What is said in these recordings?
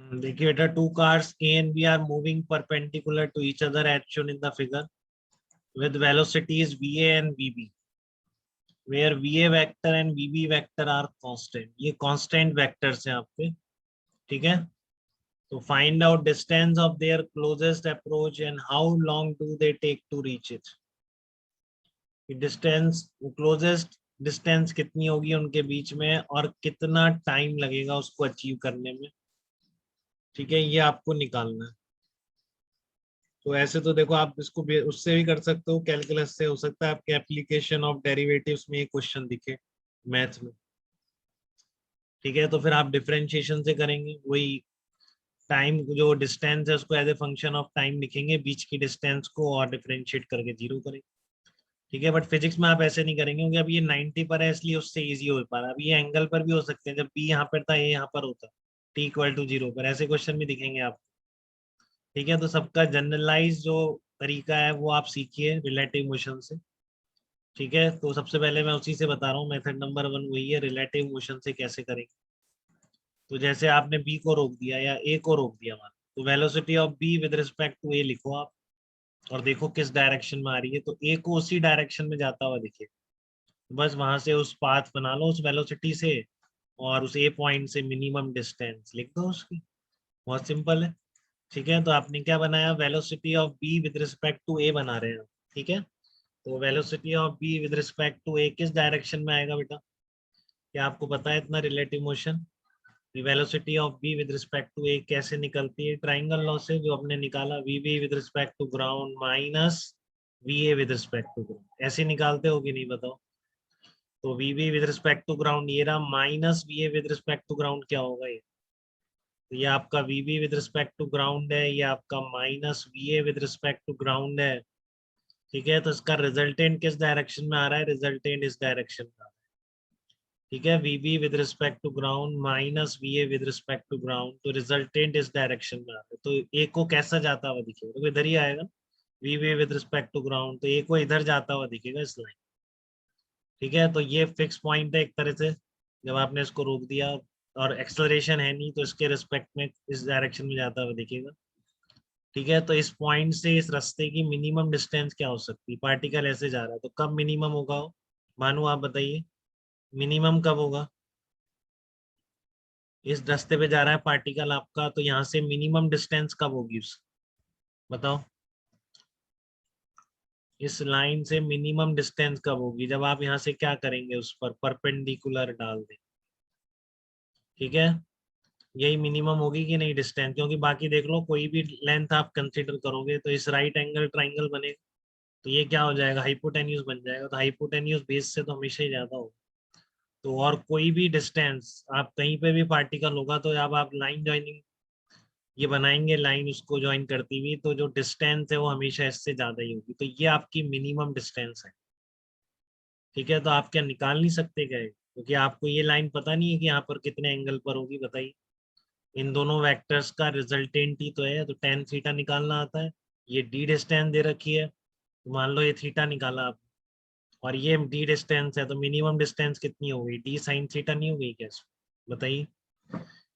देखिए बेटा, two cars A and B are moving perpendicular to each other as shown in the figure with velocities va and vb, where va vector and vb vector are constant. ये constant vectors हैं आपके, ठीक है। तो find out distance of their closest approach and how long do they take to reach it. Distance, closest distance कितनी होगी उनके बीच में और कितना टाइम लगेगा उसको अचीव करने में, ठीक है, ये आपको निकालना है। तो ऐसे तो देखो आप इसको भी उससे भी कर सकते हो, कैलकुलस से हो सकता है आपके एप्लीकेशन ऑफ डेरिवेटिव्स में ये क्वेश्चन दिखे मैथ में, ठीक है। तो फिर आप डिफरेंशिएशन से करेंगे, वही टाइम जो डिस्टेंस है उसको as a function of time लिखेंगे, बीच की डिस्टेंस को, और डिफरेंशिएट करके जीरो करेंगे, ठीक है। बट फिजिक्स में आप ऐसे नहीं करेंगे क्योंकि अब ये 90 पर है इसलिए उससे इजी हो पा रहा है। अब ये एंगल पर भी हो सकते हैं, जब बी यहाँ पर था ये यहाँ पर होता, टी इक्वल टू जीरो पर, ऐसे क्वेश्चन भी दिखेंगे आप, ठीक है। तो सबका जनरलाइज जो तरीका है वो आप सीखिए रिलेटिव मोशन से, ठीक है। तो सबसे पहले मैं उसी से बता रहा हूँ, मेथड नंबर 1 वही है, रिलेटिव मोशन से कैसे करेंगे। तो जैसे आपने बी को रोक दिया या ए को रोक दिया मान, तो velocity of B with respect to A लिखो आप, और देखो किस डायरेक्शन में आ रही है। तो ए को उसी डायरेक्शन में जाता हुआ दिखे, बस वहां से उस पाथ बना लो उस वेलोसिटी से, और उस ए पॉइंट से मिनिमम डिस्टेंस लिख दो उसकी, बहुत सिंपल है, ठीक है। तो आपने क्या बनाया, velocity of B with respect to A बना रहे हैं, ठीक है। तो velocity of B with respect to A किस डायरेक्शन में आएगा बेटा, क्या आपको पता है इतना relative motion. Velocity of B with respect to A कैसे निकलती है, ट्राइंगल लॉ से जो हमने निकाला, V B with respect to ground minus V A with respect to ground, ऐसे निकालते हो कि नहीं बताओ। तो V B with respect to ground ये रहा, minus V A with respect to ground क्या होगा ये, तो ये आपका V B with respect to ground है, ये आपका minus V A with respect to ground है, ठीक है। तो इसका रिजल्टेंट किस डायरेक्शन में आ रहा है, रिजल्टेंट इस डायरेक्शन में आ रहा है, ठीक है। V B with respect to ground minus V A with respect to ground, तो रिजल्टेंट इस डायरेक्शन में आ रहा है। तो ए को कैसा जाता हुआ दिखेगा, तो इधर ही आएगा, V B with respect to ground, तो ए को इधर जाता हुआ दिखेगा इस लाइन, ठीक है। तो ये फिक्स पॉइंट है एक तरह से, जब आपने इसको रोक दिया और एक्सेलरेशन है नहीं तो इसके रिस्पेक्ट में इस डायरेक्शन में जाता हुआ दिखेगा, ठीक है। तो इस पॉइंट से इस रास्ते की मिनिमम डिस्टेंस क्या हो सकती है, पार्टिकल ऐसे जा रहा है तो कब मिनिमम होगा वो, मानो आप बताइए मिनिमम कब होगा। इस रास्ते पे जा रहा है पार्टिकल आपका, तो यहाँ से मिनिमम डिस्टेंस कब होगी उस, बताओ। इस लाइन से मिनिमम डिस्टेंस कब होगी, जब आप यहाँ से क्या करेंगे, उस पर परपेंडिकुलर डाल दें, ठीक है। यही मिनिमम होगी कि नहीं डिस्टेंस, क्योंकि बाकी देख लो कोई भी लेंथ आप कंसीडर करोगे तो इस राइट एंगल ट्राइंगल बनेगा, तो ये क्या हो जाएगा, हाइपोटेन्यूज बन जाएगा, तो हाइपोटेन्यूज बेस से तो हमेशा ही ज्यादा होगा। तो और कोई भी डिस्टेंस आप कहीं पे भी पार्टिकल होगा, तो अब आप लाइन ज्वाइनिंग ये बनाएंगे, लाइन उसको ज्वाइन करती हुई, तो जो डिस्टेंस है वो हमेशा इससे ज्यादा ही होगी, तो ये आपकी मिनिमम डिस्टेंस है, ठीक है। तो आप क्या निकाल नहीं सकते क्या क्योंकि आपको ये लाइन पता नहीं है कि यहाँ पर कितने एंगल पर होगी, बताइए। इन दोनों वेक्टर्स का रिजल्टेंट ही तो है, तो टेन थीटा निकालना आता है। ये डी डिस्टेंस दे रखी है, तो मान लो ये थीटा निकाला आप, और ये डी डिस्टेंस है, तो मिनिमम डिस्टेंस कितनी हो गई, डी साइन थीटा नहीं हो गई क्या, बताइए।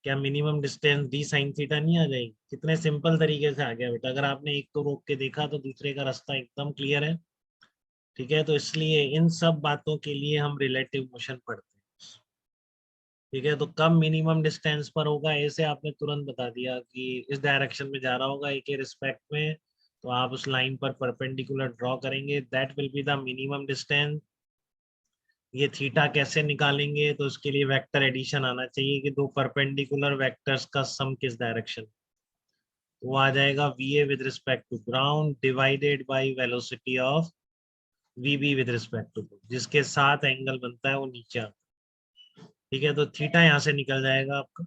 क्या minimum distance D sine theta नहीं आ जाएगी, कितने सिंपल तरीके से आ गया बेटा। अगर आपने एक को रोक के देखा तो दूसरे का रास्ता एकदम क्लियर है, ठीक है। तो इसलिए इन सब बातों के लिए हम रिलेटिव मोशन पढ़ते हैं, ठीक है। तो कब मिनिमम डिस्टेंस पर होगा, ऐसे आपने तुरंत बता दिया कि इस डायरेक्शन में जा रहा होगा ए के रिस्पेक्ट में, तो आप उस लाइन पर परपेंडिकुलर ड्रॉ करेंगे, that will be the minimum distance. ये थीटा कैसे निकालेंगे, तो उसके लिए वेक्टर एडिशन आना चाहिए कि दो परपेंडिकुलर वेक्टर्स का सम किस डायरेक्शन, वो आ जाएगा V A with respect to ground divided by velocity of V B with respect to, जिसके साथ एंगल बनता है वो नीचे आता है, ठीक है। तो थीटा यहाँ से निकल जाएगा आपका,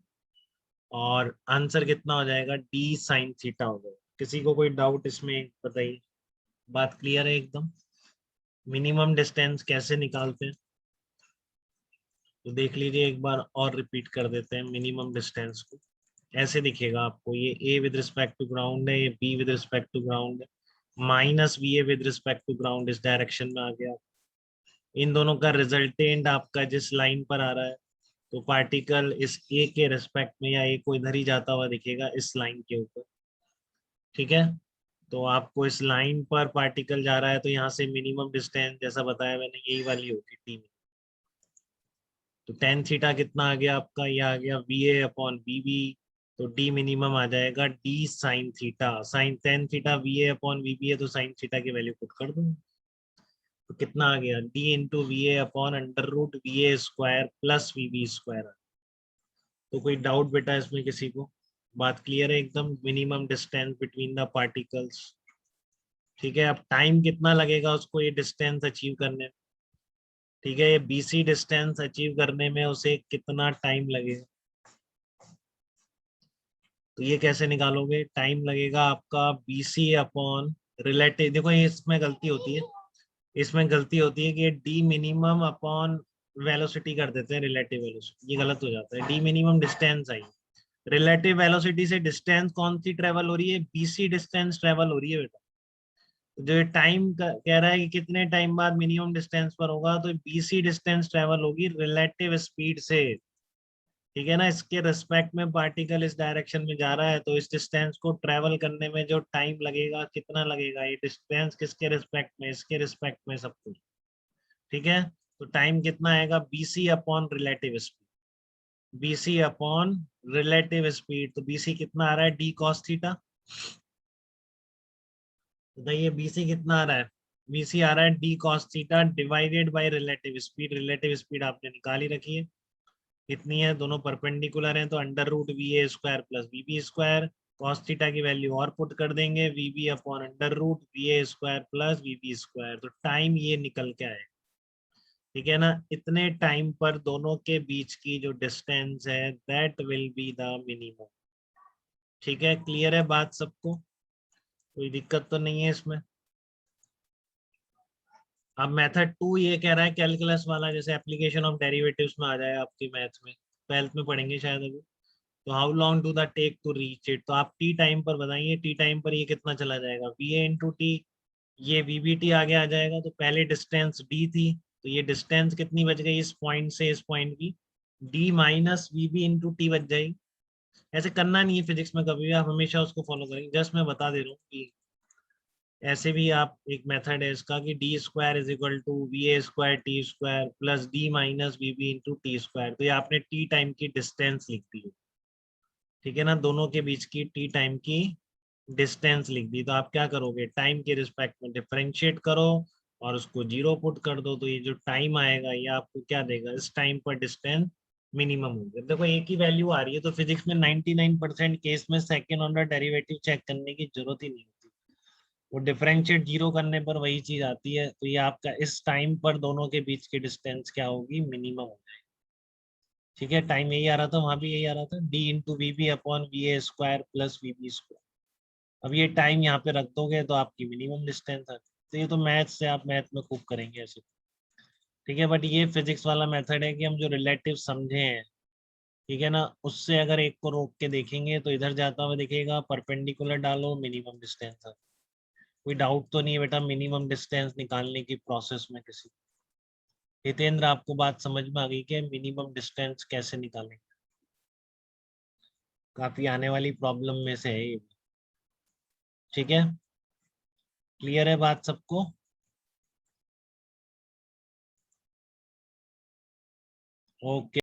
और आंसर कितना हो जाएगा, डी साइन थीटा हो जाएगा। किसी को कोई डाउट इसमें बताइए, बात क्लियर है एकदम। मिनिमम डिस्टेंस कैसे निकालते हैं, तो देख लीजिए एक बार और रिपीट कर देते हैं। मिनिमम डिस्टेंस को ऐसे दिखेगा आपको, ये A with respect to ground है, ये B with respect to ground है, minus V A with respect to ground इस डायरेक्शन में आ गया। इन दोनों का रिजल्टेंट आपका जिस लाइन पर आ रहा है, तो पार्टिकल इस ए के रिस्पेक्ट में या ए को इधर ही जाता हुआ दिखेगा इस लाइन के ऊपर, ठीक है। तो आपको इस लाइन पर पार्टिकल जा रहा है तो यहाँ से मिनिमम डिस्टेंस जैसा बताया मैंने यही वाली होगी टी में। तो टेन थीटा कितना आ गया आपका, ये आ गया V A upon B B. तो डी मिनिमम आ जाएगा D sine theta, sine ten theta V A upon V B है तो साइन थीटा की वैल्यू पुट कर दूंगा। तो कितना आ गया, D into V A upon under root V A square plus V B square. तो कोई डाउट बेटा इसमें किसी को, बात क्लियर है एकदम, minimum distance between the particles, ठीक है। अब टाइम कितना लगेगा उसको ये डिस्टेंस अचीव करने में, ठीक है, ये बीसी डिस्टेंस अचीव करने में उसे कितना टाइम लगेगा, तो ये कैसे निकालोगे, टाइम लगेगा आपका बीसी अपॉन रिलेटिव, देखो ये इसमें गलती होती है, इसमें गलती होती है कि डी मिनिमम अपॉन वेलोसिटी कर देते हैं रिलेटिव वेलोसिटी, ये गलत हो जाता है। डी मिनिमम डिस्टेंस आई, रिलेटिव वेलोसिटी से डिस्टेंस कौन सी ट्रेवल हो रही है, बीसी डिस्टेंस ट्रेवल हो रही है बेटा। जो टाइम कह रहा है कि कितने टाइम बाद मिनिमम डिस्टेंस पर होगा, तो बीसी डिस्टेंस ट्रेवल होगी रिलेटिव स्पीड से, ठीक है ना। इसके रिस्पेक्ट में पार्टिकल इस डायरेक्शन में जा रहा है तो इस डिस्टेंस को ट्रेवल करने में जो टाइम लगेगा कितना लगेगा, ये डिस्टेंस किसके रिस्पेक्ट में, इसके रिस्पेक्ट में सब कुछ, ठीक है। तो टाइम कितना आएगा, BC upon relative speed, BC upon relative speed, तो बीसी कितना आ रहा है, डी कॉस थीटा। बताइए बीसी कितना आ रहा है, बीसी आ रहा है D cos theta divided by relative speed, relative speed आपने निकाल ही रखी है कितनी है, दोनों परपेंडिकुलर हैं तो under root V A square plus V B square, cos theta की वैल्यू और पुट कर देंगे, V B upon under root V A square plus V B square, तो टाइम ये निकल के आए, ठीक है ना। इतने टाइम पर दोनों के बीच की जो डिस्टेंस है that will be the minimum, ठीक है। क्लियर है बात सबको, कोई दिक्कत तो नहीं है इसमें। अब मेथड 2 ये कह रहा है कैलकुलस वाला, जैसे एप्लीकेशन ऑफ डेरिवेटिव्स में आ जाए आपकी मैथ में, 12th में पढ़ेंगे शायद अभी। तो how long do the take to reach it, तो आप टी टाइम पर बताइए, टी टाइम पर ये कितना चला जाएगा, वी ए इंटू टी, ये वी बी टी आगे आ जाएगा। तो पहले डिस्टेंस डी थी तो ये डिस्टेंस कितनी बच गई इस पॉइंट से इस पॉइंट की, D minus V B into T बच जाएगी। ऐसे करना नहीं है फिजिक्स में कभी भी, आप हमेशा उसको फॉलो करेंगे, जस्ट मैं बता दे रहा हूँ कि ऐसे भी आप, एक मेथड है इसका कि D square is equal to V A square T square plus D minus V B into T square, तो ये आपने टी टाइम की डिस्टेंस लिख दी है, ठीक है ना, दोनों के बीच की टी टाइम की डिस्टेंस लिख दी। तो आप क्या करोगे, टाइम के रिस्पेक्ट में डिफरेंशिएट करो और उसको जीरो पुट कर दो, तो ये जो टाइम आएगा ये आपको क्या देगा, इस टाइम पर डिस्टेंस मिनिमम होगा। देखो एक ही वैल्यू आ रही है तो फिजिक्स में 99% केस में सेकेंड ऑर्डर डेरिवेटिव चेक करने की जरूरत ही नहीं होती, वो डिफरेंशिएट जीरो करने पर वही चीज आती है। तो ये आपका इस टाइम पर दोनों के बीच की डिस्टेंस क्या होगी, मिनिमम हो जाएगी, ठीक है। टाइम यही आ रहा था, वहां भी यही आ रहा था, D into V B upon V A square plus V B square. अब ये टाइम यहाँ पे रख दोगे तो आपकी मिनिमम डिस्टेंस आ, तो ये तो मैथ से आप मैथ में खूब करेंगे ऐसे, ठीक है। बट ये फिजिक्स वाला मेथड है कि हम जो रिलेटिव समझे हैं, ठीक है ना, उससे अगर एक को रोक के देखेंगे तो इधर जाता हुआ दिखेगा, परपेंडिकुलर डालो मिनिमम डिस्टेंस। कोई डाउट तो नहीं है बेटा मिनिमम डिस्टेंस निकालने की प्रोसेस में किसी, हितेंद्र आपको बात समझ में आ गई कि मिनिमम डिस्टेंस कैसे निकालेंगे, काफी आने वाली प्रॉब्लम में से है ये, ठीक है। क्लियर है बात सबको, ओके।